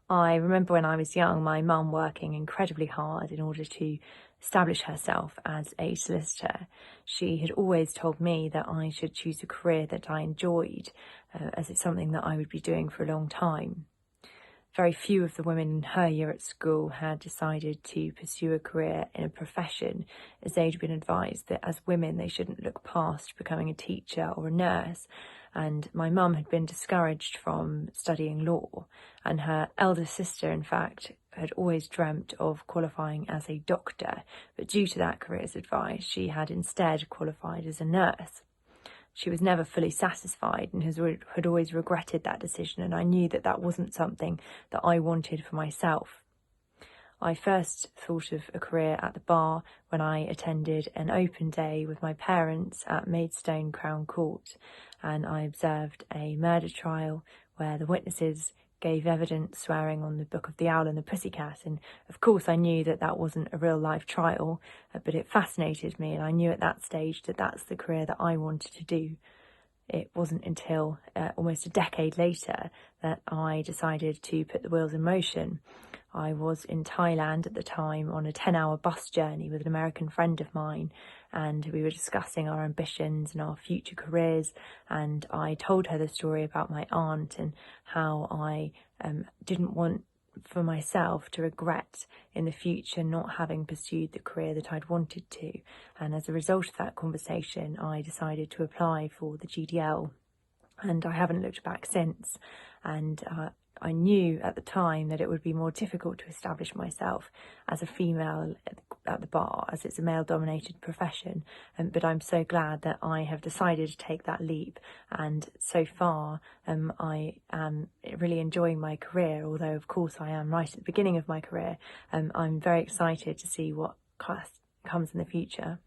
I remember when I was young, my mum working incredibly hard in order to establish herself as a solicitor. She had always told me that I should choose a career that I enjoyed, as it's something that I would be doing for a long time. Very few of the women in her year at school had decided to pursue a career in a profession, as they'd been advised that as women they shouldn't look past becoming a teacher or a nurse. And my mum had been discouraged from studying law, and her elder sister, in fact, had always dreamt of qualifying as a doctor, but due to that career's advice, she had instead qualified as a nurse. She was never fully satisfied and had always regretted that decision, and I knew that that wasn't something that I wanted for myself. I first thought of a career at the bar when I attended an open day with my parents at Maidstone Crown Court, and I observed a murder trial where the witnesses gave evidence swearing on the Book of the Owl and the Pussycat, and of course I knew that that wasn't a real life trial, but it fascinated me, and I knew at that stage that that's the career that I wanted to do. It wasn't until almost a decade later that I decided to put the wheels in motion. I was in Thailand at the time on a 10-hour bus journey with an American friend of mine, and we were discussing our ambitions and our future careers, and I told her the story about my aunt and how I didn't want for myself to regret in the future not having pursued the career that I'd wanted to. And as a result of that conversation, I decided to apply for the GDL, and I haven't looked back since. And I knew at the time that it would be more difficult to establish myself as a female at the bar, as it's a male-dominated profession, but I'm so glad that I have decided to take that leap, and so far I am really enjoying my career, although of course I am right at the beginning of my career. I'm very excited to see what comes in the future.